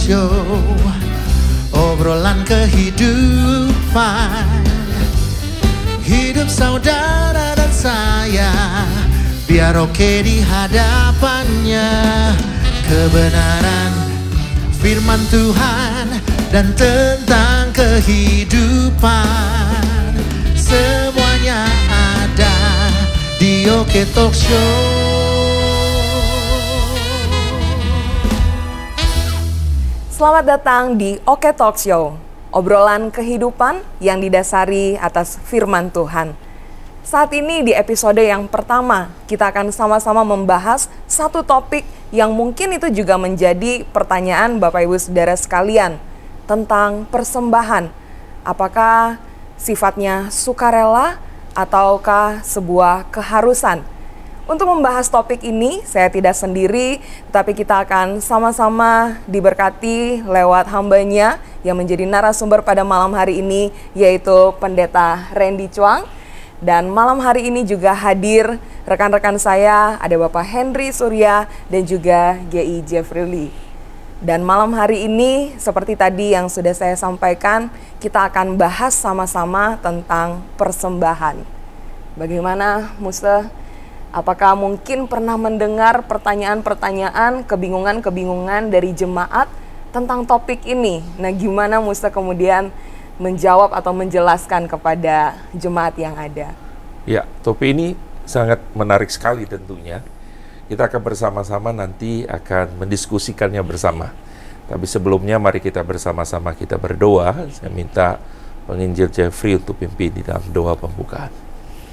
Show, obrolan kehidupan, hidup saudara dan saya, biar oke di hadapannya. Kebenaran firman Tuhan dan tentang kehidupan, semuanya ada di Oke Talk Show. Selamat datang di Oke Talk Show, obrolan kehidupan yang didasari atas firman Tuhan. Saat ini di episode yang pertama, kita akan sama-sama membahas satu topik yang mungkin itu juga menjadi pertanyaan Bapak Ibu Saudara sekalian, tentang persembahan. Apakah sifatnya sukarela ataukah sebuah keharusan? Untuk membahas topik ini, saya tidak sendiri, tapi kita akan sama-sama diberkati lewat hambanya yang menjadi narasumber pada malam hari ini, yaitu Pendeta Randy Chuang. Dan malam hari ini juga hadir rekan-rekan saya, ada Bapak Henry Surya dan juga G.I. Jeffrey Lee. Dan malam hari ini, seperti tadi yang sudah saya sampaikan, kita akan bahas sama-sama tentang persembahan. Bagaimana, Musa? Apakah mungkin pernah mendengar pertanyaan-pertanyaan, kebingungan-kebingungan dari jemaat tentang topik ini? Nah, gimana Musa kemudian menjawab atau menjelaskan kepada jemaat yang ada? Ya, topik ini sangat menarik sekali tentunya. Kita akan bersama-sama nanti akan mendiskusikannya bersama. Tapi sebelumnya mari kita bersama-sama kita berdoa. Saya minta penginjil Jeffrey untuk pimpin di dalam doa pembukaan.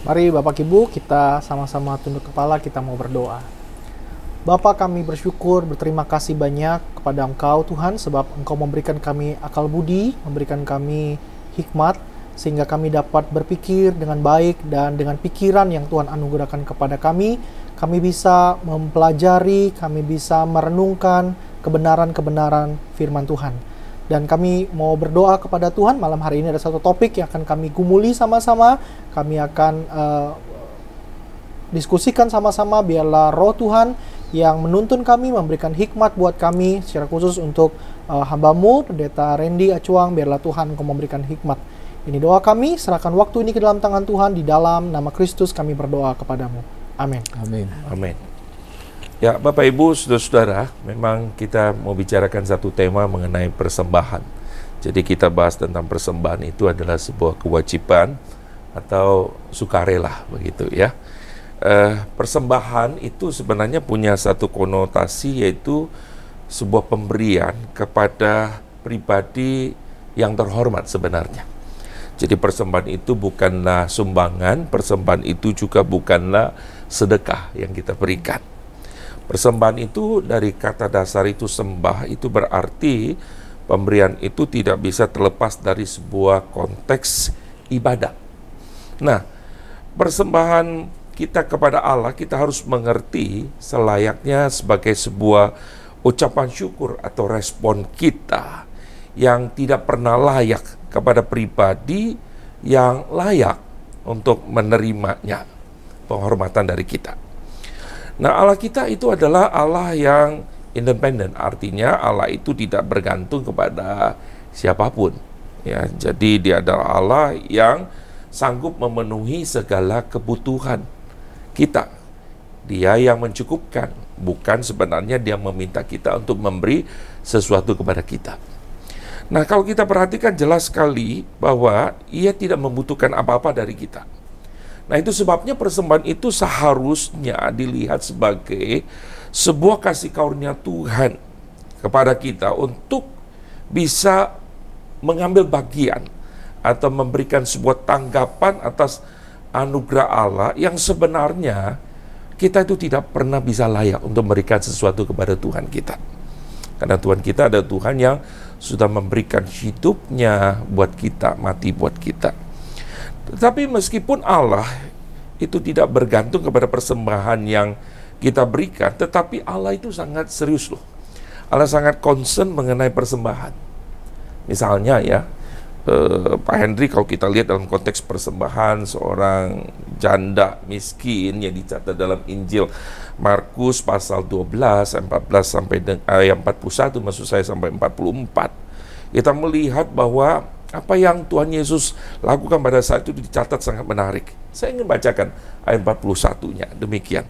Mari Bapak Ibu, kita sama-sama tunduk kepala, kita mau berdoa. Bapa, kami bersyukur, berterima kasih banyak kepada Engkau Tuhan, sebab Engkau memberikan kami akal budi, memberikan kami hikmat, sehingga kami dapat berpikir dengan baik dan dengan pikiran yang Tuhan anugerahkan kepada kami bisa mempelajari, kami bisa merenungkan kebenaran-kebenaran firman Tuhan. Dan kami mau berdoa kepada Tuhan, malam hari ini ada satu topik yang akan kami gumuli sama-sama, kami akan diskusikan sama-sama, biarlah roh Tuhan yang menuntun kami, memberikan hikmat buat kami, secara khusus untuk hamba-Mu, Pendeta Randy Acuang, biarlah Tuhan Engkau memberikan hikmat. Ini doa kami, serahkan waktu ini ke dalam tangan Tuhan, di dalam nama Kristus kami berdoa kepadamu. Amin. Amin. Amin. Ya, Bapak Ibu, saudara-saudara, memang kita mau bicarakan satu tema mengenai persembahan. Jadi kita bahas tentang persembahan itu adalah sebuah kewajiban atau sukarela, begitu ya. Persembahan itu sebenarnya punya satu konotasi, yaitu sebuah pemberian kepada pribadi yang terhormat sebenarnya. Jadi persembahan itu bukanlah sumbangan, persembahan itu juga bukanlah sedekah yang kita berikan. Persembahan itu dari kata dasar itu sembah, itu berarti pemberian itu tidak bisa terlepas dari sebuah konteks ibadah. Nah, persembahan kita kepada Allah, kita harus mengerti selayaknya sebagai sebuah ucapan syukur atau respon kita yang tidak pernah layak kepada pribadi yang layak untuk menerimanya, penghormatan dari kita. Nah, Allah kita itu adalah Allah yang independen, artinya Allah itu tidak bergantung kepada siapapun. Ya, jadi Dia adalah Allah yang sanggup memenuhi segala kebutuhan kita. Dia yang mencukupkan, bukan sebenarnya Dia meminta kita untuk memberi sesuatu kepada kita. Nah, kalau kita perhatikan jelas sekali bahwa Ia tidak membutuhkan apa-apa dari kita. Nah, itu sebabnya persembahan itu seharusnya dilihat sebagai sebuah kasih karunia Tuhan kepada kita untuk bisa mengambil bagian atau memberikan sebuah tanggapan atas anugerah Allah yang sebenarnya kita itu tidak pernah bisa layak untuk memberikan sesuatu kepada Tuhan kita. Karena Tuhan kita adalah Tuhan yang sudah memberikan hidupnya buat kita, mati buat kita. Tetapi meskipun Allah itu tidak bergantung kepada persembahan yang kita berikan, tetapi Allah itu sangat serius loh. Allah sangat concern mengenai persembahan. Misalnya ya, Pak Henry, kalau kita lihat dalam konteks persembahan seorang janda miskin yang dicatat dalam Injil Markus pasal 12 14 sampai ayat 41 maksud saya sampai 44, kita melihat bahwa apa yang Tuhan Yesus lakukan pada saat itu dicatat sangat menarik. Saya ingin bacakan ayat 41-nya demikian.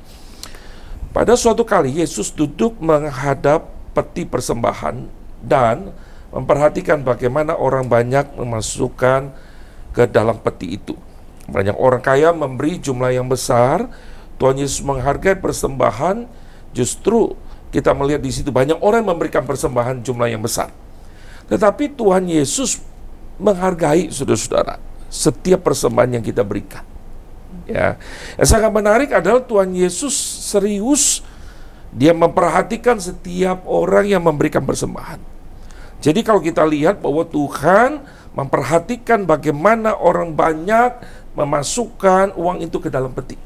Pada suatu kali Yesus duduk menghadap peti persembahan dan memperhatikan bagaimana orang banyak memasukkan ke dalam peti itu. Banyak orang kaya memberi jumlah yang besar. Tuhan Yesus menghargai persembahan. Justru kita melihat di situ banyak orang yang memberikan persembahan jumlah yang besar. Tetapi Tuhan Yesus menghargai, saudara-saudara, setiap persembahan yang kita berikan. Ya, yang sangat menarik adalah Tuhan Yesus serius, dia memperhatikan setiap orang yang memberikan persembahan. Jadi kalau kita lihat bahwa Tuhan memperhatikan bagaimana orang banyak memasukkan uang itu ke dalam peti.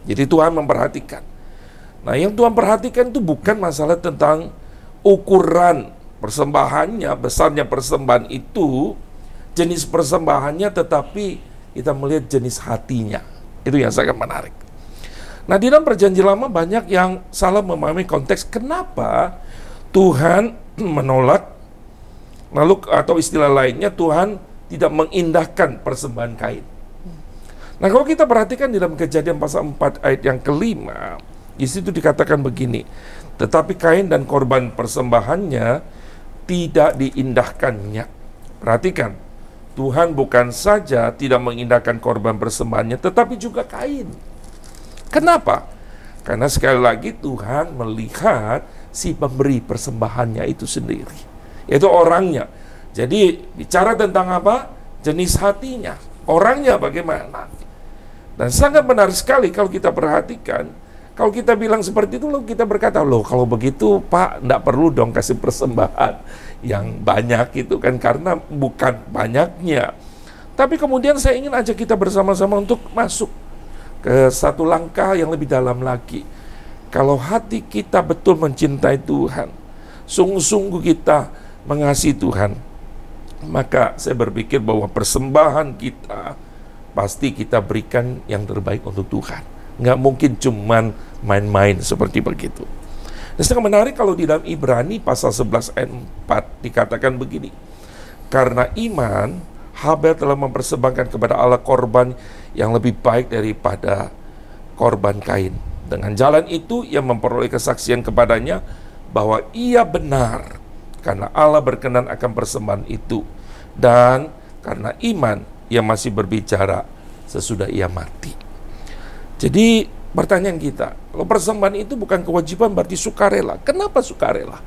Jadi Tuhan memperhatikan. Nah, yang Tuhan perhatikan itu bukan masalah tentang ukuran persembahannya, besarnya persembahan itu, jenis persembahannya, tetapi kita melihat jenis hatinya. Itu yang sangat menarik. Nah, di dalam Perjanjian Lama banyak yang salah memahami konteks kenapa Tuhan menolak, lalu atau istilah lainnya Tuhan tidak mengindahkan persembahan Kain. Nah, kalau kita perhatikan di dalam Kejadian pasal 4 ayat yang kelima, di situ dikatakan begini, tetapi Kain dan korban persembahannya tidak diindahkannya. Perhatikan, Tuhan bukan saja tidak mengindahkan korban persembahannya, tetapi juga Kain. Kenapa? Karena sekali lagi Tuhan melihat si pemberi persembahannya itu sendiri, yaitu orangnya. Jadi bicara tentang apa? Jenis hatinya, orangnya bagaimana. Dan sangat menarik sekali kalau kita perhatikan. Kalau kita bilang seperti itu, lalu kita berkata, loh kalau begitu Pak, enggak perlu dong kasih persembahan yang banyak itu kan, karena bukan banyaknya. Tapi kemudian saya ingin ajak kita bersama-sama untuk masuk ke satu langkah yang lebih dalam lagi. Kalau hati kita betul mencintai Tuhan, sungguh-sungguh kita mengasihi Tuhan, maka saya berpikir bahwa persembahan kita pasti kita berikan yang terbaik untuk Tuhan. Nggak mungkin cuman main-main seperti begitu. Dan sangat menarik kalau di dalam Ibrani pasal 11 ayat 4 dikatakan begini, karena iman Habel telah mempersembahkan kepada Allah korban yang lebih baik daripada korban Kain. Dengan jalan itu ia memperoleh kesaksian kepadanya bahwa ia benar, karena Allah berkenan akan persembahan itu, dan karena iman ia masih berbicara sesudah ia mati. Jadi pertanyaan kita, kalau persembahan itu bukan kewajiban berarti sukarela. Kenapa sukarela?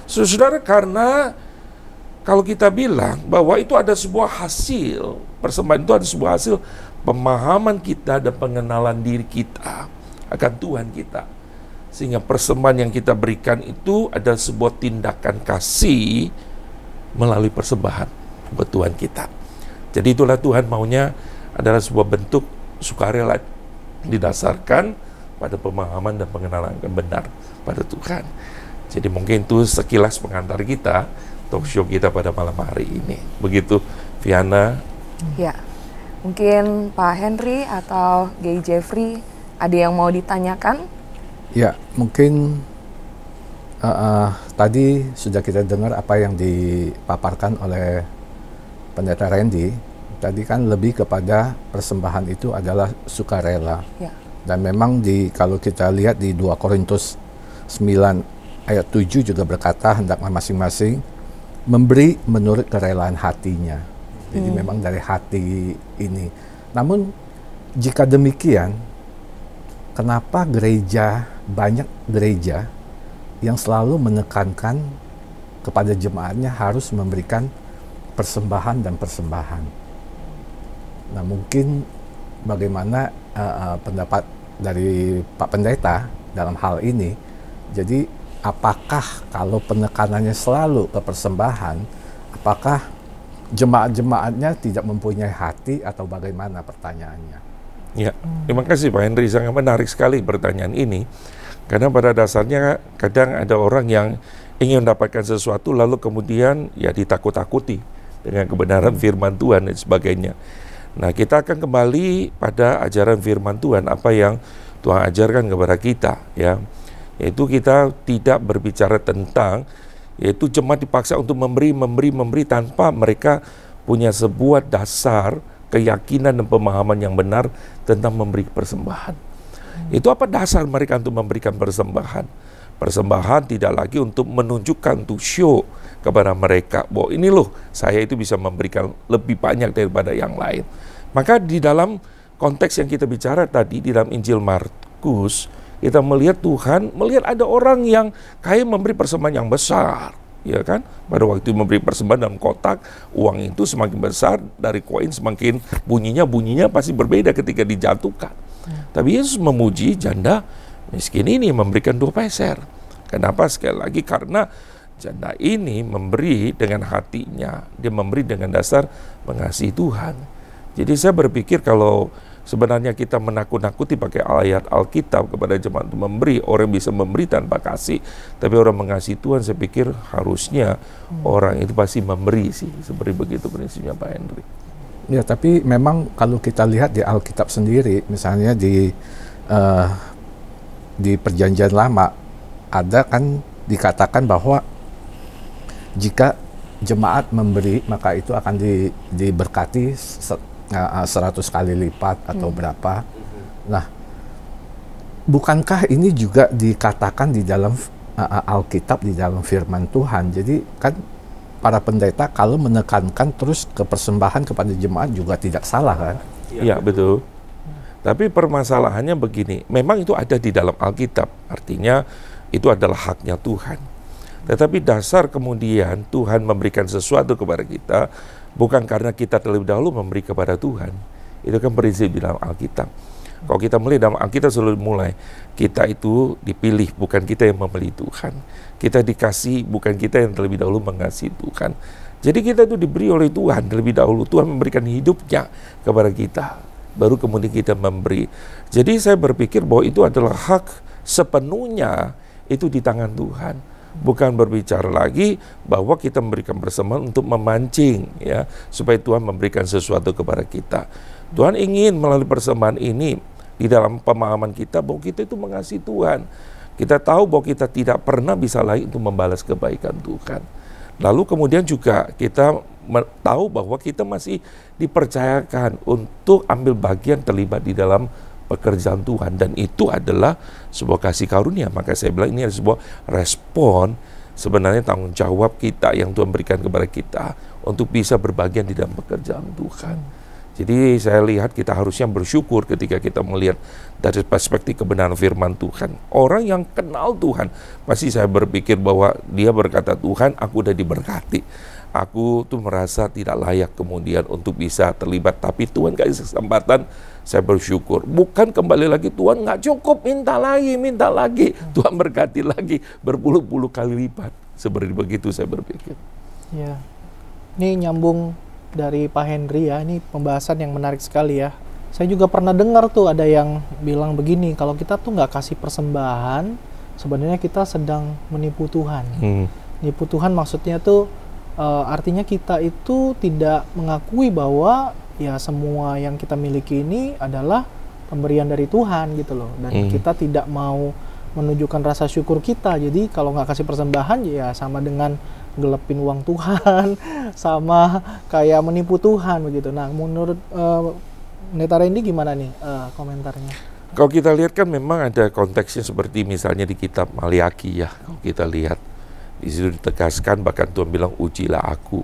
Saudara, karena kalau kita bilang bahwa itu ada sebuah hasil, persembahan itu ada sebuah hasil pemahaman kita dan pengenalan diri kita akan Tuhan kita. Sehingga persembahan yang kita berikan itu adalah sebuah tindakan kasih melalui persembahan buat Tuhan kita. Jadi itulah Tuhan maunya adalah sebuah bentuk sukarela didasarkan pada pemahaman dan pengenalan yang benar pada Tuhan. Jadi mungkin itu sekilas pengantar kita, talk show kita pada malam hari ini. Begitu, Viana. Ya, mungkin Pak Henry atau Gay Jeffrey ada yang mau ditanyakan? Ya, mungkin tadi sudah kita dengar apa yang dipaparkan oleh Pendeta Randy. Tadi kan lebih kepada persembahan itu adalah sukarela. Ya. Dan memang kalau kita lihat di 2 Korintus 9 ayat 7 juga berkata hendaklah masing-masing memberi menurut kerelaan hatinya. Jadi memang dari hati ini. Namun jika demikian, kenapa banyak gereja yang selalu menekankan kepada jemaatnya harus memberikan persembahan dan persembahan? Nah, mungkin bagaimana pendapat dari Pak Pendeta dalam hal ini. Jadi apakah kalau penekanannya selalu ke persembahan, apakah jemaat-jemaatnya tidak mempunyai hati atau bagaimana pertanyaannya? Ya, terima kasih Pak Henry, sangat menarik sekali pertanyaan ini. Karena pada dasarnya kadang ada orang yang ingin mendapatkan sesuatu lalu kemudian ya ditakut-takuti dengan kebenaran firman Tuhan dan sebagainya. Nah, kita akan kembali pada ajaran firman Tuhan, apa yang Tuhan ajarkan kepada kita, ya. Yaitu kita tidak berbicara tentang, yaitu jemaat dipaksa untuk memberi tanpa mereka punya sebuah dasar keyakinan dan pemahaman yang benar tentang memberi persembahan. Itu apa dasar mereka untuk memberikan persembahan? Persembahan tidak lagi untuk menunjukkan, to show kepada mereka bahwa ini loh, saya itu bisa memberikan lebih banyak daripada yang lain. Maka di dalam konteks yang kita bicara tadi, di dalam Injil Markus, kita melihat Tuhan melihat ada orang yang kaya memberi persembahan yang besar, ya kan? Pada waktu memberi persembahan dalam kotak, uang itu semakin besar, dari koin semakin bunyinya pasti berbeda ketika dijatuhkan. Tapi Yesus memuji janda miskin ini memberikan 2 peser. Kenapa? Sekali lagi karena janda ini memberi dengan hatinya, dia memberi dengan dasar mengasihi Tuhan. Jadi saya berpikir kalau sebenarnya kita menakut-nakuti pakai ayat Alkitab kepada jemaat untuk memberi, orang bisa memberi tanpa kasih, tapi orang mengasihi Tuhan, saya pikir harusnya orang itu pasti memberi sih, seperti begitu prinsipnya Pak Henry. Ya, tapi memang kalau kita lihat di Alkitab sendiri, misalnya di Perjanjian Lama, ada kan dikatakan bahwa jika jemaat memberi, maka itu akan diberkati 100 kali lipat atau berapa. Nah, bukankah ini juga dikatakan di dalam Alkitab, di dalam firman Tuhan? Jadi kan para pendeta kalau menekankan terus ke persembahan kepada jemaat juga tidak salah kan? Iya, betul. Tapi permasalahannya begini, memang itu ada di dalam Alkitab, artinya itu adalah haknya Tuhan. Tetapi dasar kemudian Tuhan memberikan sesuatu kepada kita bukan karena kita terlebih dahulu memberi kepada Tuhan. Itu kan prinsip di dalam Alkitab. Kalau kita melihat dalam Alkitab selalu mulai, kita itu dipilih, bukan kita yang memilih Tuhan. Kita dikasih, bukan kita yang terlebih dahulu mengasihi Tuhan. Jadi kita itu diberi oleh Tuhan terlebih dahulu. Tuhan memberikan hidupnya kepada kita, baru kemudian kita memberi. Jadi saya berpikir bahwa itu adalah hak sepenuhnya itu di tangan Tuhan. Bukan berbicara lagi bahwa kita memberikan persembahan untuk memancing, ya, supaya Tuhan memberikan sesuatu kepada kita. Tuhan ingin melalui persembahan ini di dalam pemahaman kita bahwa kita itu mengasihi Tuhan. Kita tahu bahwa kita tidak pernah bisa lagi untuk membalas kebaikan Tuhan. Lalu kemudian juga kita tahu bahwa kita masih dipercayakan untuk ambil bagian terlibat di dalam pekerjaan Tuhan, dan itu adalah sebuah kasih karunia. Maka saya bilang ini adalah sebuah respon, sebenarnya tanggung jawab kita yang Tuhan berikan kepada kita untuk bisa berbagian di dalam pekerjaan Tuhan. Jadi saya lihat kita harusnya bersyukur ketika kita melihat dari perspektif kebenaran firman Tuhan. Orang yang kenal Tuhan, pasti saya berpikir bahwa dia berkata, Tuhan, aku udah diberkati. Aku tuh merasa tidak layak kemudian untuk bisa terlibat, tapi Tuhan kasih kesempatan, saya bersyukur. Bukan kembali lagi, Tuhan nggak cukup, minta lagi. Tuhan berkati lagi, berpuluh-puluh kali lipat. Seperti begitu saya berpikir. Ya, ini nyambung dari Pak Henry ya, ini pembahasan yang menarik sekali ya. Saya juga pernah dengar tuh ada yang bilang begini, kalau kita tuh nggak kasih persembahan, sebenarnya kita sedang menipu Tuhan. Menipu Tuhan maksudnya tuh artinya kita itu tidak mengakui bahwa ya semua yang kita miliki ini adalah pemberian dari Tuhan gitu loh. Dan kita tidak mau menunjukkan rasa syukur kita. Jadi kalau nggak kasih persembahan ya sama dengan gelepin uang Tuhan, sama kayak menipu Tuhan begitu. Nah, menurut Pendeta Randy gimana nih komentarnya? Kalau kita lihat kan memang ada konteksnya seperti misalnya di kitab Maliaki ya. Kalau kita lihat di situ ditegaskan, bahkan Tuhan bilang ujilah aku.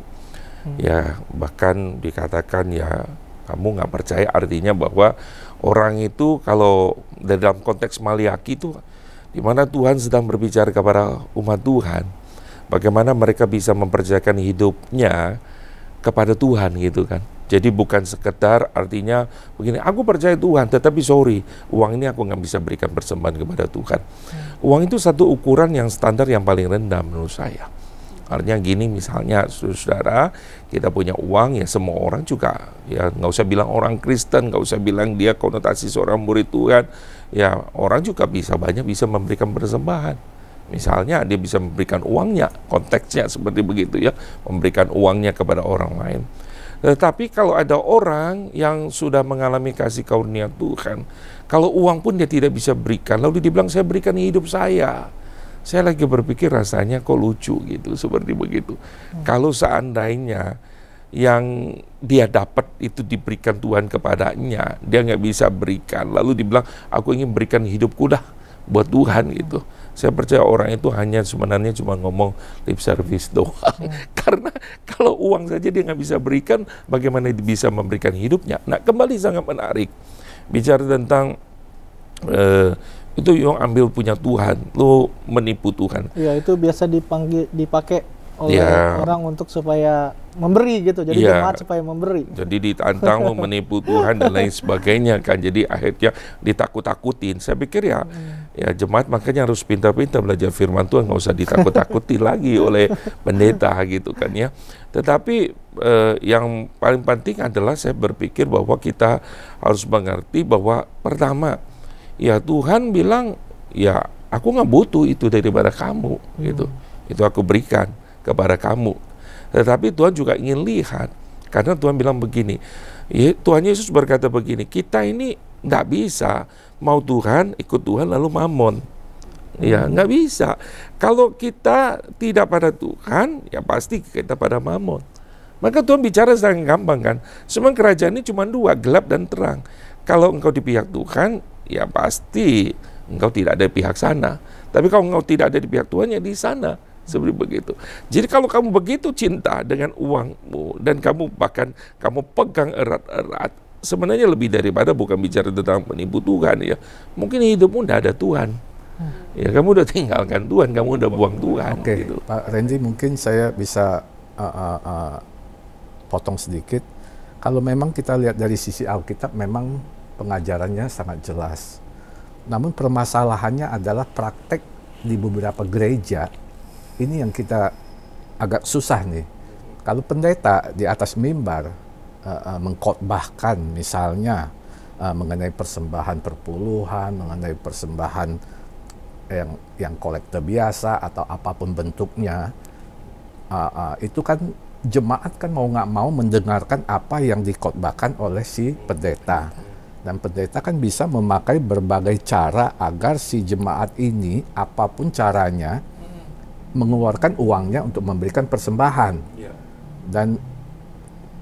Ya, bahkan dikatakan ya kamu nggak percaya, artinya bahwa orang itu kalau dalam konteks Maliaki itu di mana Tuhan sedang berbicara kepada umat Tuhan, bagaimana mereka bisa mempercayakan hidupnya kepada Tuhan gitu kan. Jadi bukan sekedar artinya begini, aku percaya Tuhan, tetapi sorry, uang ini aku nggak bisa berikan persembahan kepada Tuhan. Uang itu satu ukuran yang standar yang paling rendah menurut saya. Artinya gini, misalnya saudara, kita punya uang ya, semua orang juga ya, nggak usah bilang orang Kristen, nggak usah bilang dia konotasi seorang murid Tuhan, ya orang juga bisa banyak bisa memberikan persembahan. Misalnya dia bisa memberikan uangnya, konteksnya seperti begitu ya, memberikan uangnya kepada orang lain. Tetapi kalau ada orang yang sudah mengalami kasih karunia Tuhan, kalau uang pun dia tidak bisa berikan, lalu dibilang saya berikan hidup saya lagi berpikir rasanya kok lucu gitu, seperti begitu. Kalau seandainya yang dia dapat itu diberikan Tuhan kepadanya, dia nggak bisa berikan, lalu dibilang aku ingin berikan hidupku dah buat Tuhan gitu. Saya percaya orang itu hanya sebenarnya cuma ngomong lip service doang. Karena kalau uang saja dia nggak bisa berikan, bagaimana dia bisa memberikan hidupnya? Nah, kembali sangat menarik bicara tentang itu yang ambil punya Tuhan, lo menipu Tuhan. Iya, itu biasa dipakai oleh orang untuk supaya memberi gitu. Jadi jemaat supaya memberi. Jadi ditantang lo menipu Tuhan dan lain sebagainya kan. Jadi akhirnya ditakut-takutin. Saya pikir ya jemaat makanya harus pintar-pintar belajar firman Tuhan, nggak usah ditakut-takuti lagi oleh pendeta gitu kan ya. Tetapi yang paling penting adalah saya berpikir bahwa kita harus mengerti bahwa pertama, ya Tuhan bilang, ya aku nggak butuh itu daripada kamu gitu. Itu aku berikan kepada kamu. Tetapi Tuhan juga ingin lihat, karena Tuhan bilang begini, Tuhan Yesus berkata begini, kita ini nggak bisa mau Tuhan, ikut Tuhan lalu mamon. Ya nggak bisa. Kalau kita tidak pada Tuhan, ya pasti kita pada mamon. Maka Tuhan bicara sangat gampang kan. Semua kerajaan ini cuma dua, gelap dan terang. Kalau engkau di pihak Tuhan, ya pasti engkau tidak ada di pihak sana. Tapi kalau engkau tidak ada di pihak Tuhan, ya di sana. Seperti begitu. Jadi kalau kamu begitu cinta dengan uangmu dan kamu bahkan kamu pegang erat-erat, sebenarnya lebih daripada bukan bicara tentang penipu Tuhan ya. Mungkin hidupmu tidak ada Tuhan. Ya kamu udah tinggalkan Tuhan, kamu udah buang Tuhan. Oke, gitu. Pak Randy, mungkin saya bisa potong sedikit. Kalau memang kita lihat dari sisi Alkitab, memang pengajarannya sangat jelas. Namun permasalahannya adalah praktek di beberapa gereja. Ini yang kita agak susah nih. Kalau pendeta di atas mimbar mengkhotbahkan misalnya mengenai persembahan perpuluhan, mengenai persembahan yang kolektor biasa atau apapun bentuknya, itu kan jemaat kan mau nggak mau mendengarkan apa yang dikhotbahkan oleh si pendeta. Dan pendeta kan bisa memakai berbagai cara agar si jemaat ini apapun caranya mengeluarkan uangnya untuk memberikan persembahan. Dan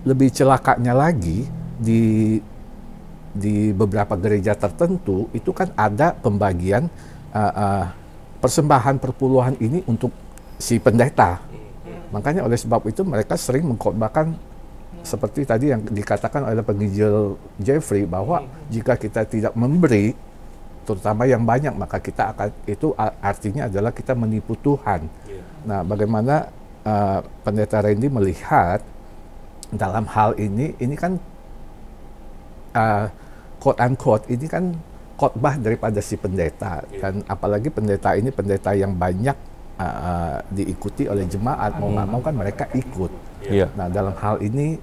lebih celakanya lagi di beberapa gereja tertentu itu kan ada pembagian persembahan perpuluhan ini untuk si pendeta. Makanya oleh sebab itu mereka sering mengkhotbahkan seperti tadi yang dikatakan oleh penginjil Jeffrey, bahwa jika kita tidak memberi terutama yang banyak, maka kita akan, itu artinya adalah kita menipu Tuhan. Nah, bagaimana pendeta Randy melihat dalam hal ini kan quote unquote ini kan khotbah daripada si pendeta, dan apalagi pendeta ini pendeta yang banyak diikuti oleh jemaat, mau nggak mau kan mereka ikut. Nah, dalam hal ini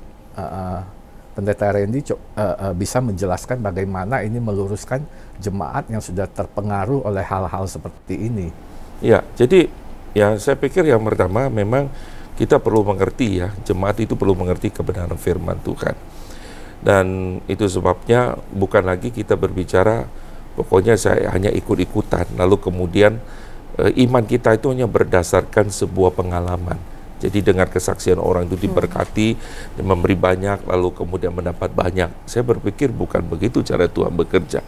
pendeta Randy bisa menjelaskan bagaimana ini meluruskan jemaat yang sudah terpengaruh oleh hal-hal seperti ini. Ya, jadi ya saya pikir yang pertama memang kita perlu mengerti ya, jemaat itu perlu mengerti kebenaran firman Tuhan. Dan itu sebabnya bukan lagi kita berbicara pokoknya saya hanya ikut-ikutan, lalu kemudian iman kita itu hanya berdasarkan sebuah pengalaman. Jadi dengar kesaksian orang itu diberkati, memberi banyak, lalu kemudian mendapat banyak. Saya berpikir bukan begitu cara Tuhan bekerja.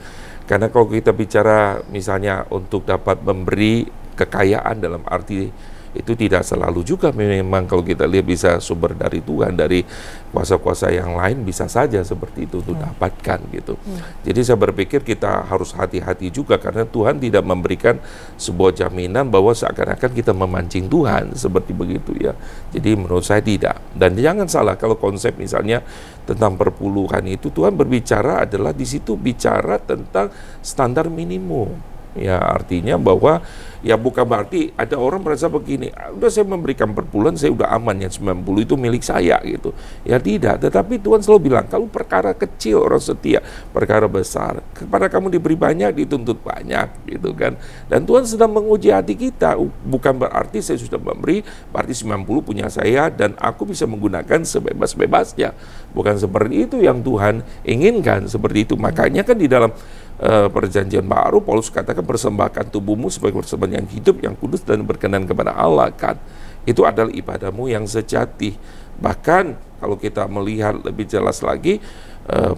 Karena kalau kita bicara misalnya untuk dapat memberi kekayaan dalam arti itu tidak selalu juga memang kalau kita lihat bisa sumber dari Tuhan, dari kuasa-kuasa yang lain bisa saja seperti itu untuk dapatkan gitu. Jadi saya berpikir kita harus hati-hati juga karena Tuhan tidak memberikan sebuah jaminan bahwa seakan-akan kita memancing Tuhan seperti begitu ya. Jadi menurut saya tidak. Dan jangan salah kalau konsep misalnya tentang perpuluhan itu Tuhan berbicara adalah di situ bicara tentang standar minimum. Ya artinya bahwa ya bukan berarti ada orang merasa begini, udah saya memberikan perpuluhan, saya udah aman, yang 90 itu milik saya gitu. Ya tidak, tetapi Tuhan selalu bilang, kalau perkara kecil orang setia, perkara besar, kepada kamu diberi banyak, dituntut banyak gitu kan. Dan Tuhan sedang menguji hati kita, bukan berarti saya sudah memberi, berarti 90 punya saya dan aku bisa menggunakan sebebas-bebasnya. Bukan seperti itu yang Tuhan inginkan, seperti itu. Makanya kan di dalam perjanjian baru Paulus katakan persembahkan tubuhmu sebagai persembahan yang hidup, yang kudus dan berkenan kepada Allah kan. Itu adalah ibadahmu yang sejati. Bahkan kalau kita melihat lebih jelas lagi,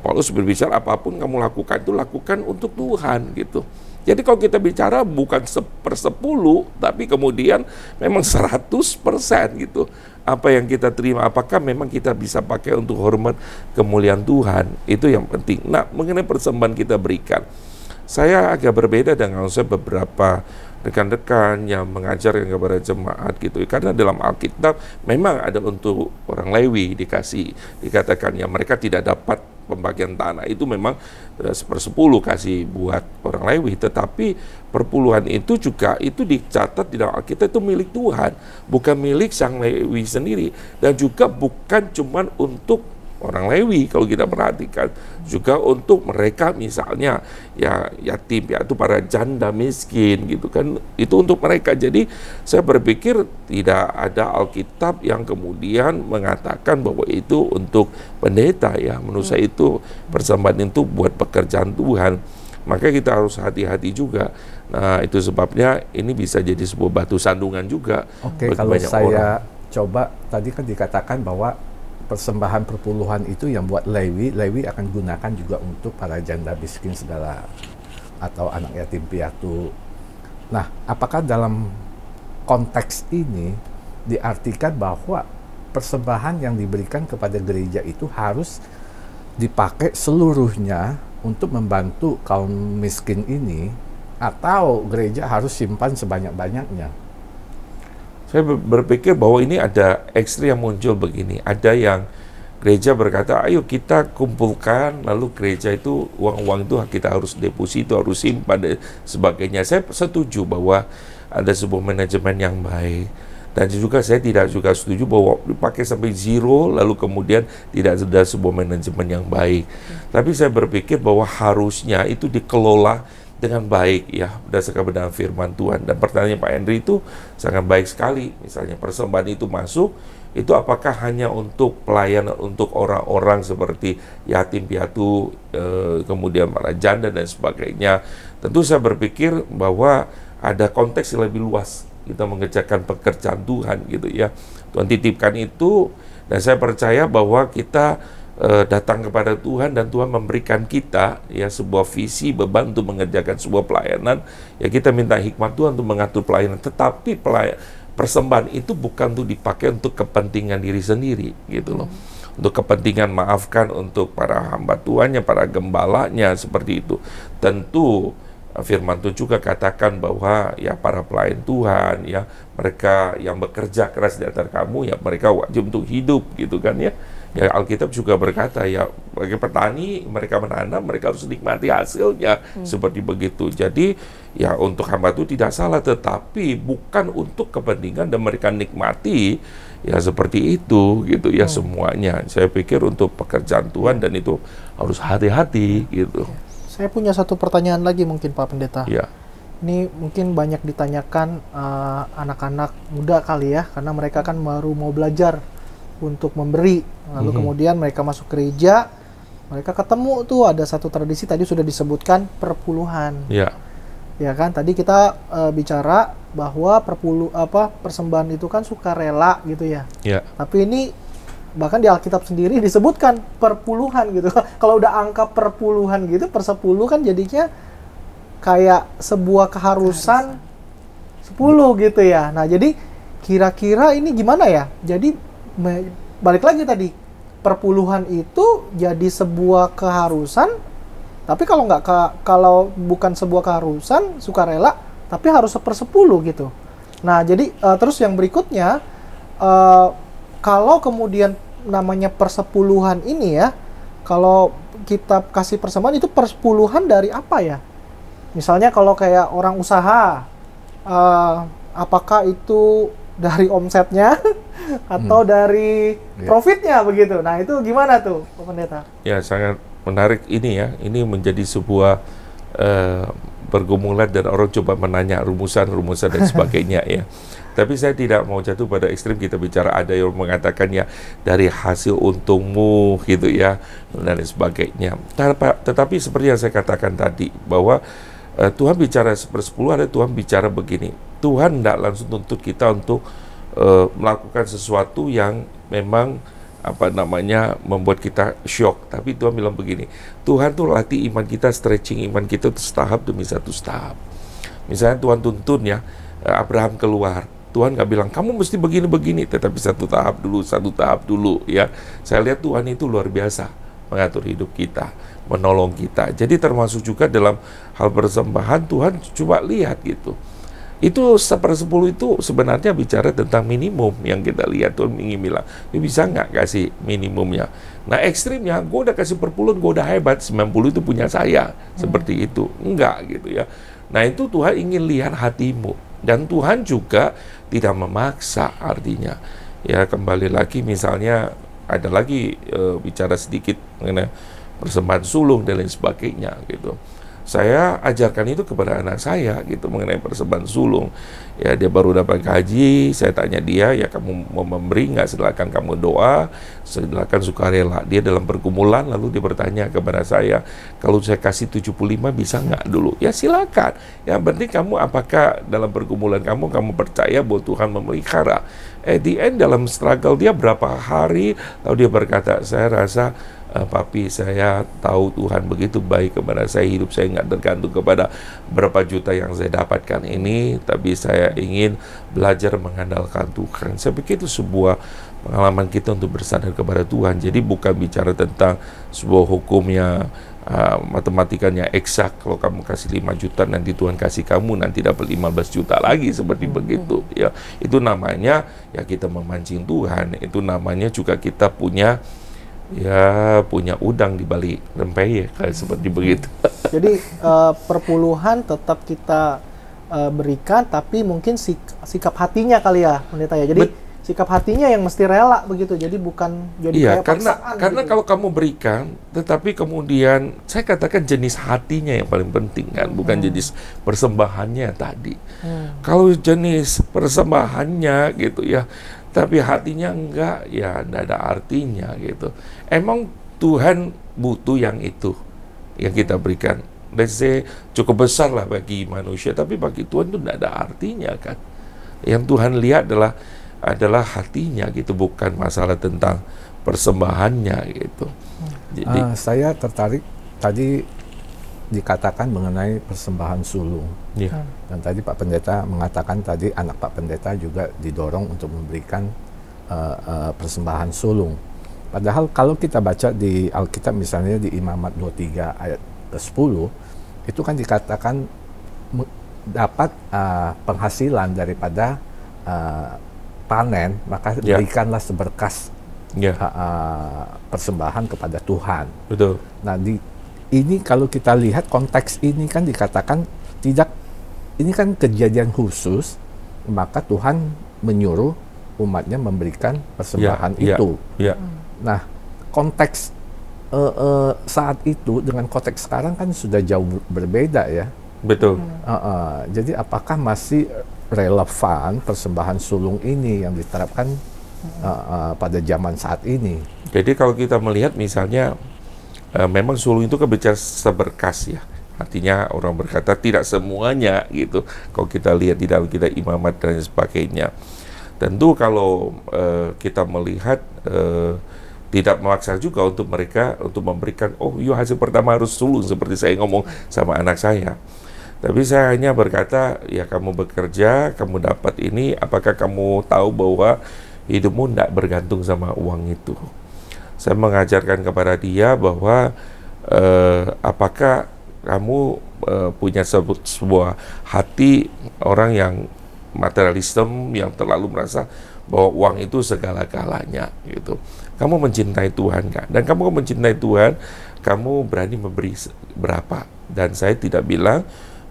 Paulus berbicara apapun kamu lakukan itu lakukan untuk Tuhan gitu. Jadi kalau kita bicara bukan 1/10, tapi kemudian memang 100% gitu. Apa yang kita terima, apakah memang kita bisa pakai untuk hormat kemuliaan Tuhan, itu yang penting. Nah, mengenai persembahan kita berikan, saya agak berbeda dengan saya beberapa rekan-rekan yang mengajarkan kepada jemaat gitu. Karena dalam Alkitab memang ada untuk orang Lewi dikatakan ya mereka tidak dapat pembagian tanah, itu memang 1/10 kasih buat orang Lewi, tetapi perpuluhan itu juga itu dicatat di dalam Alkitab itu milik Tuhan, bukan milik sang Lewi sendiri, dan juga bukan cuman untuk orang Lewi kalau kita perhatikan, juga untuk mereka misalnya ya yatim, yaitu para janda miskin gitu kan, itu untuk mereka. Jadi saya berpikir tidak ada Alkitab yang kemudian mengatakan bahwa itu untuk pendeta ya. Menurut saya itu persembahan itu buat pekerjaan Tuhan. Maka kita harus hati-hati juga. Nah, itu sebabnya ini bisa jadi sebuah batu sandungan juga. Oke, kalau saya coba tadi kan dikatakan bahwa persembahan perpuluhan itu yang buat Lewi akan gunakan juga untuk para janda miskin segala atau anak yatim piatu. Nah, apakah dalam konteks ini diartikan bahwa persembahan yang diberikan kepada gereja itu harus dipakai seluruhnya untuk membantu kaum miskin ini, atau gereja harus simpan sebanyak-banyaknya? Saya berpikir bahwa ini ada ekstrim yang muncul begini. Ada yang gereja berkata, ayo kita kumpulkan, lalu gereja itu, uang-uang itu kita harus deposito, harus simpan, dan sebagainya. Saya setuju bahwa ada sebuah manajemen yang baik. Dan juga saya tidak juga setuju bahwa dipakai sampai zero, lalu kemudian tidak ada sebuah manajemen yang baik. Tapi saya berpikir bahwa harusnya itu dikelola dengan baik ya, berdasarkan benar firman Tuhan. Dan pertanyaan Pak Henry itu sangat baik sekali. Misalnya persembahan itu masuk, itu apakah hanya untuk pelayanan untuk orang-orang seperti yatim piatu, kemudian para janda dan sebagainya. Tentu saya berpikir bahwa ada konteks yang lebih luas. Kita mengerjakan pekerjaan Tuhan gitu ya. Tuhan titipkan itu, dan saya percaya bahwa kita datang kepada Tuhan dan Tuhan memberikan kita ya sebuah visi, beban untuk mengerjakan sebuah pelayanan. Ya kita minta hikmat Tuhan untuk mengatur pelayanan, tetapi persembahan itu bukan untuk dipakai untuk kepentingan diri sendiri gitu loh. Untuk kepentingan maafkan untuk para hamba Tuhannya, para gembalanya, seperti itu. Tentu firman Tuhan juga katakan bahwa ya para pelayan Tuhan ya, mereka yang bekerja keras di antara kamu ya, mereka wajib untuk hidup gitu kan ya. Ya Alkitab juga berkata ya, bagi petani mereka menanam, mereka harus nikmati hasilnya, seperti begitu. Jadi ya untuk hamba itu tidak salah, tetapi bukan untuk kepentingan dan mereka nikmati ya seperti itu gitu ya semuanya. Saya pikir untuk pekerjaan Tuhan dan itu harus hati-hati gitu. Saya punya satu pertanyaan lagi mungkin Pak Pendeta. Ya. Ini mungkin banyak ditanyakan anak-anak muda kali ya, karena mereka kan baru mau belajar untuk memberi. Lalu kemudian mereka masuk gereja, mereka ketemu tuh ada satu tradisi tadi sudah disebutkan perpuluhan. Ya. Ya kan, tadi kita bicara bahwa persembahan itu kan sukarela gitu ya. Ya. Tapi ini bahkan di Alkitab sendiri disebutkan perpuluhan gitu. Kalau udah angka perpuluhan gitu, per 10 kan jadinya kayak sebuah keharusan 10 gitu ya. Nah, jadi kira-kira ini gimana ya? Jadi balik lagi tadi, perpuluhan itu jadi sebuah keharusan, tapi kalau bukan sebuah keharusan sukarela, tapi harus 1/10 gitu. Nah, jadi terus yang berikutnya, kalau kemudian namanya persepuluhan ini ya, kalau kita kasih persembahan itu persepuluhan dari apa ya? Misalnya kalau kayak orang usaha, apakah itu dari omsetnya atau dari profitnya begitu? Nah itu gimana tuh, Pak Pendeta? Ya, sangat menarik ini ya. Ini menjadi sebuah pergumulan dan orang coba menanya rumusan-rumusan dan sebagainya ya. Tapi saya tidak mau jatuh pada ekstrim kita bicara ada yang mengatakan ya dari hasil untungmu gitu ya dan lain sebagainya. Tetapi seperti yang saya katakan tadi bahwa Tuhan bicara 1/10, ada Tuhan bicara begini. Tuhan tidak langsung tuntut kita untuk melakukan sesuatu yang memang membuat kita shock. Tapi Tuhan bilang begini, Tuhan tuh latih iman kita, stretching iman kita setahap demi satu tahap. Misalnya Tuhan tuntun ya, Abraham keluar. Tuhan nggak bilang kamu mesti begini-begini, tetapi satu tahap dulu ya. Saya lihat Tuhan itu luar biasa mengatur hidup kita, menolong kita. Jadi termasuk juga dalam hal persembahan Tuhan coba lihat gitu. Itu 1/10 itu sebenarnya bicara tentang minimum yang kita lihat. Tuhan ingin bilang, ini bisa nggak kasih minimumnya? Nah ekstrimnya, gue udah kasih perpuluhan, gue udah hebat, 90 itu punya saya. Seperti itu. Enggak gitu ya. Nah itu Tuhan ingin lihat hatimu. Dan Tuhan juga tidak memaksa artinya. Ya kembali lagi misalnya, ada lagi bicara sedikit mengenai persembahan sulung dan lain sebagainya gitu. Saya ajarkan itu kepada anak saya gitu mengenai persembahan sulung. Ya dia baru dapat gaji, saya tanya dia, ya kamu mau memberi nggak? Silakan kamu doa, silakan sukarela. Dia dalam pergumulan lalu dia bertanya kepada saya, kalau saya kasih 75 bisa nggak dulu? Ya silakan. Yang penting kamu apakah dalam pergumulan kamu percaya bahwa Tuhan memelihara. Di end dalam struggle dia berapa hari, lalu dia berkata, saya rasa Papi, saya tahu Tuhan begitu baik kepada saya, hidup saya nggak tergantung kepada berapa juta yang saya dapatkan ini, tapi saya ingin belajar mengandalkan Tuhan. Saya pikir itu sebuah pengalaman kita untuk bersandar kepada Tuhan. Jadi bukan bicara tentang sebuah hukumnya, matematikanya eksak, kalau kamu kasih 5 juta nanti Tuhan kasih kamu nanti dapat 15 juta lagi seperti begitu ya. Itu namanya ya kita memancing Tuhan. Itu namanya juga kita punya udang di balik rempeyek kayak seperti begitu. Jadi perpuluhan tetap kita berikan, tapi mungkin sikap hatinya kali ya, Pendeta ya. Jadi sikap hatinya yang mesti rela begitu. Jadi bukan jadi kayak paksaan. Karena gitu. kalau kamu berikan, tetapi kemudian saya katakan jenis hatinya yang paling penting kan, bukan jenis persembahannya tadi. Kalau jenis persembahannya gitu ya, tapi hatinya enggak, ya enggak ada artinya gitu. Emang Tuhan butuh yang itu yang kita berikan. Let's say cukup besar lah bagi manusia, tapi bagi Tuhan itu enggak ada artinya kan. Yang Tuhan lihat adalah hatinya gitu, bukan masalah tentang persembahannya gitu. Jadi saya tertarik tadi dikatakan mengenai persembahan sulung. ya. Dan tadi Pak Pendeta mengatakan tadi anak Pak Pendeta juga didorong untuk memberikan persembahan sulung. Padahal kalau kita baca di Alkitab misalnya di Imamat 23 ayat ke-10 itu kan dikatakan dapat penghasilan daripada panen, maka berikanlah seberkas persembahan kepada Tuhan. Betul. Nah ini kalau kita lihat konteks ini kan dikatakan tidak, ini kan kejadian khusus, maka Tuhan menyuruh umatnya memberikan persembahan itu. Nah, konteks saat itu dengan konteks sekarang kan sudah jauh berbeda ya. Betul. Jadi apakah masih relevan persembahan sulung ini yang diterapkan pada zaman saat ini? Jadi kalau kita melihat misalnya memang sulung itu kan bicara seberkas ya. Artinya orang berkata tidak semuanya gitu. Kalau kita lihat di dalam kita Imamat dan sebagainya. Tentu kalau kita melihat tidak memaksa juga untuk mereka untuk memberikan, hasil pertama harus sulung seperti saya ngomong sama anak saya. Tapi saya hanya berkata, ya kamu bekerja, kamu dapat ini, apakah kamu tahu bahwa hidupmu tidak bergantung sama uang itu? Saya mengajarkan kepada dia bahwa apakah kamu punya sebuah hati orang yang materialisme, yang terlalu merasa bahwa uang itu segala-galanya gitu. Kamu mencintai Tuhan kan? Dan kamu mencintai Tuhan, kamu berani memberi berapa? Dan saya tidak bilang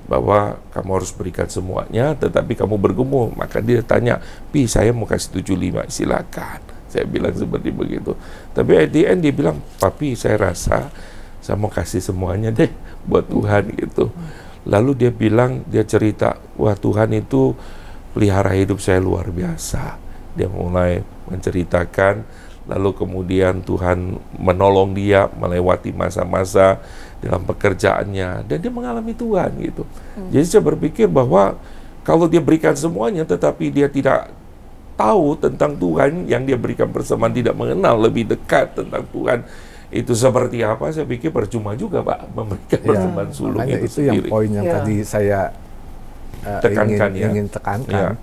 bahwa kamu harus berikan semuanya, tetapi kamu bergumul. Maka dia tanya, Pi, saya mau kasih 75, silakan. Saya bilang seperti begitu. Tapi at the end dia bilang, Papi, saya rasa saya mau kasih semuanya deh buat Tuhan gitu. Lalu dia bilang, dia cerita, wah Tuhan itu pelihara hidup saya luar biasa. Dia mulai menceritakan, lalu kemudian Tuhan menolong dia melewati masa-masa dalam pekerjaannya, dan dia mengalami Tuhan gitu. Jadi saya berpikir bahwa kalau dia berikan semuanya tetapi dia tidak tahu tentang Tuhan yang dia berikan persembahan, tidak mengenal lebih dekat tentang Tuhan, itu seperti apa, saya pikir percuma juga Pak memberikan persembahan sulung itu sendiri. Yang poin yang tadi saya tekankan, ingin tekankan,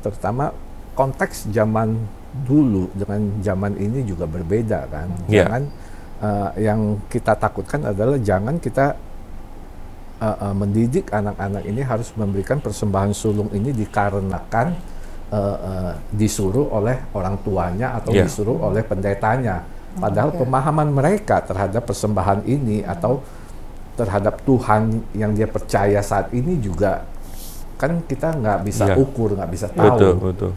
terutama konteks zaman dulu dengan zaman ini juga berbeda kan. Jangan yang kita takutkan adalah jangan kita mendidik anak-anak ini harus memberikan persembahan sulung ini dikarenakan disuruh oleh orang tuanya atau disuruh oleh pendetanya. Padahal pemahaman mereka terhadap persembahan ini atau terhadap Tuhan yang dia percaya saat ini juga kan kita nggak bisa ukur, nggak bisa tahu. Betul.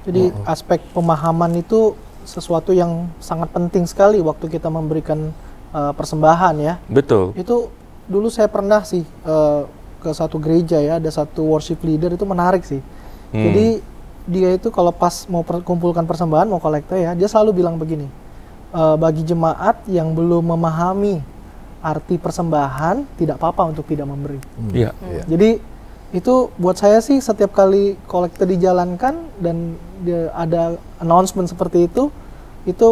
Jadi aspek pemahaman itu sesuatu yang sangat penting sekali waktu kita memberikan persembahan ya. Betul. Itu dulu saya pernah sih ke satu gereja ya, ada satu worship leader, itu menarik sih. Jadi dia itu kalau pas mau kumpulkan persembahan, mau kolekte ya, dia selalu bilang begini, bagi jemaat yang belum memahami arti persembahan, tidak apa-apa untuk tidak memberi. Jadi itu buat saya sih setiap kali kolekte dijalankan dan ada announcement seperti itu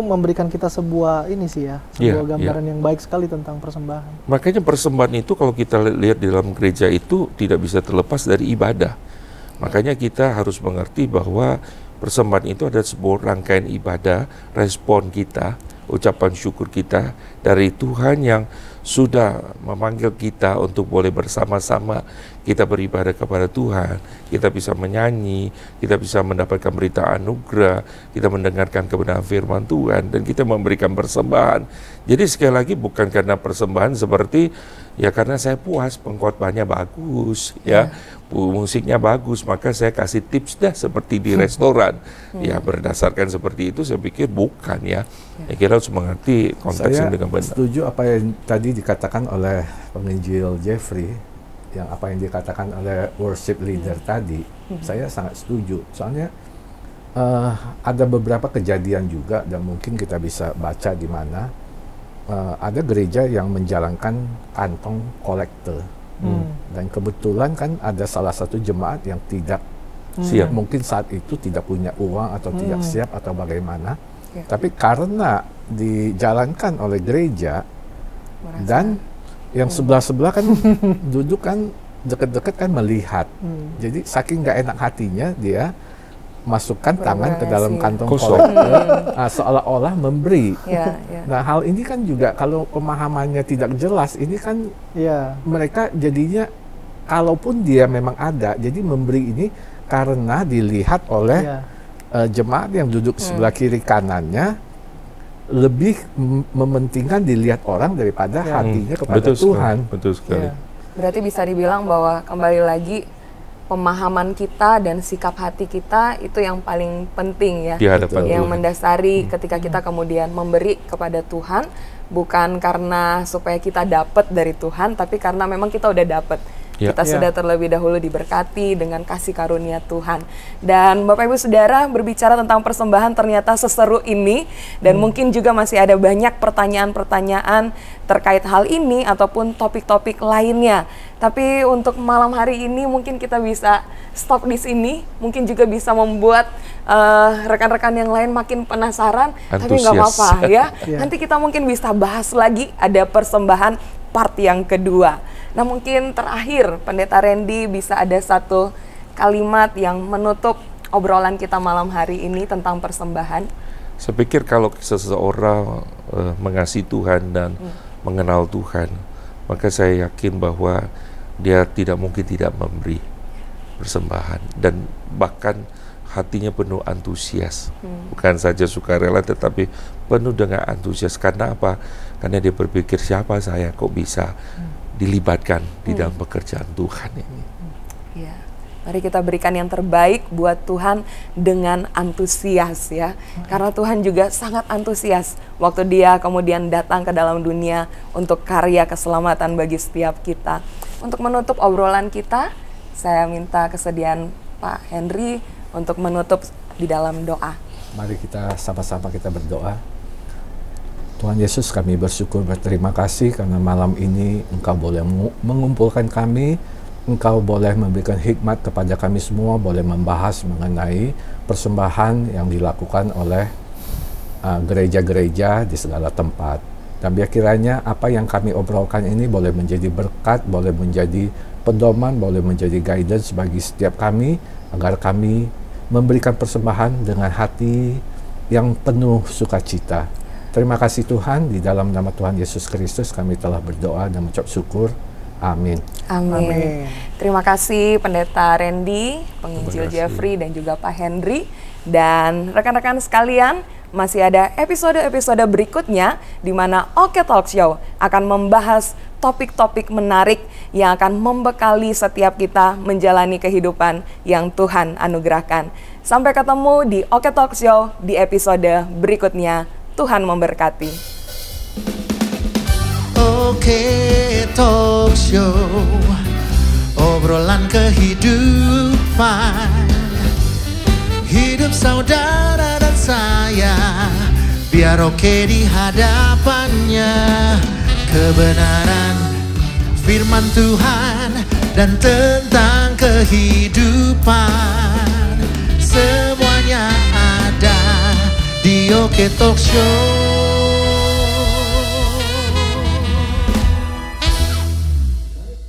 memberikan kita sebuah ini sih ya, sebuah gambaran yang baik sekali tentang persembahan. Makanya persembahan itu kalau kita lihat di dalam gereja itu tidak bisa terlepas dari ibadah. Makanya kita harus mengerti bahwa persembahan itu adalah sebuah rangkaian ibadah, respon kita, ucapan syukur kita dari Tuhan yang sudah memanggil kita untuk boleh bersama-sama kita beribadah kepada Tuhan. Kita bisa menyanyi, kita bisa mendapatkan berita anugerah, kita mendengarkan kebenaran firman Tuhan, dan kita memberikan persembahan. Jadi sekali lagi bukan karena persembahan seperti ya karena saya puas, pengkhotbahnya bagus, ya musiknya bagus, maka saya kasih tips dah seperti di restoran. Ya berdasarkan seperti itu saya pikir bukan ya. Kita harus mengerti konteksnya dengan benar. Saya setuju apa yang tadi dikatakan oleh penginjil Jeffrey, yang apa yang dikatakan oleh worship leader tadi. Saya sangat setuju. Soalnya ada beberapa kejadian juga dan mungkin kita bisa baca di mana ada gereja yang menjalankan kantong kolekte. Dan kebetulan kan ada salah satu jemaat yang tidak siap, mungkin saat itu tidak punya uang atau tidak siap atau bagaimana. Tapi karena dijalankan oleh gereja dan yang sebelah-sebelah kan duduk kan dekat-dekat kan melihat. Jadi saking nggak enak hatinya dia masukkan tangan ke dalam kantong kolektor seolah-olah memberi. Nah hal ini kan juga kalau pemahamannya tidak jelas, ini kan mereka jadinya kalaupun dia memang ada, jadi memberi ini karena dilihat oleh jemaat yang duduk sebelah kiri kanannya lebih mementingkan dilihat orang daripada hatinya kepada Tuhan. Betul sekali. Berarti bisa dibilang bahwa kembali lagi pemahaman kita dan sikap hati kita itu yang paling penting ya, yang mendasari ketika kita kemudian memberi kepada Tuhan, bukan karena supaya kita dapat dari Tuhan, tapi karena memang kita udah dapat. Kita sudah terlebih dahulu diberkati dengan kasih karunia Tuhan. Dan Bapak Ibu Saudara, berbicara tentang persembahan ternyata seseru ini, dan mungkin juga masih ada banyak pertanyaan-pertanyaan terkait hal ini ataupun topik-topik lainnya. Tapi untuk malam hari ini mungkin kita bisa stop di sini, mungkin juga bisa membuat rekan-rekan yang lain makin penasaran, tapi nggak apa-apa ya. Nanti kita mungkin bisa bahas lagi, ada persembahan part yang kedua. Nah mungkin terakhir Pendeta Randy bisa ada satu kalimat yang menutup obrolan kita malam hari ini tentang persembahan. Saya pikir kalau seseorang mengasihi Tuhan dan mengenal Tuhan, maka saya yakin bahwa dia tidak mungkin tidak memberi persembahan, dan bahkan hatinya penuh antusias, bukan saja sukarela tetapi penuh dengan antusias. Karena apa? Karena dia berpikir, siapa saya kok bisa dilibatkan di dalam pekerjaan Tuhan ini. Ya. Mari kita berikan yang terbaik buat Tuhan dengan antusias ya. Karena Tuhan juga sangat antusias waktu Dia kemudian datang ke dalam dunia untuk karya keselamatan bagi setiap kita. Untuk menutup obrolan kita, saya minta kesediaan Pak Henry untuk menutup di dalam doa. Mari kita sama-sama kita berdoa. Tuhan Yesus, kami bersyukur berterima kasih karena malam ini Engkau boleh mengumpulkan kami. Engkau boleh memberikan hikmat kepada kami semua, boleh membahas mengenai persembahan yang dilakukan oleh gereja-gereja di segala tempat. Dan biar kiranya apa yang kami obrolkan ini boleh menjadi berkat, boleh menjadi pedoman, boleh menjadi guidance bagi setiap kami, agar kami memberikan persembahan dengan hati yang penuh sukacita. Terima kasih Tuhan, di dalam nama Tuhan Yesus Kristus kami telah berdoa dan mengucap syukur. Amin. Amin. Terima kasih Pendeta Randy, Penginjil Jeffrey, dan juga Pak Henry. Dan rekan-rekan sekalian, masih ada episode-episode berikutnya di mana Oke Talk Show akan membahas topik-topik menarik yang akan membekali setiap kita menjalani kehidupan yang Tuhan anugerahkan. Sampai ketemu di Oke Talk Show di episode berikutnya. Tuhan memberkati. Oke Talk Show, obrolan kehidupan, hidup saudara dan saya, biar oke di hadapannya. Kebenaran firman Tuhan dan tentang kehidupan, semuanya ada di Oke Talk Show.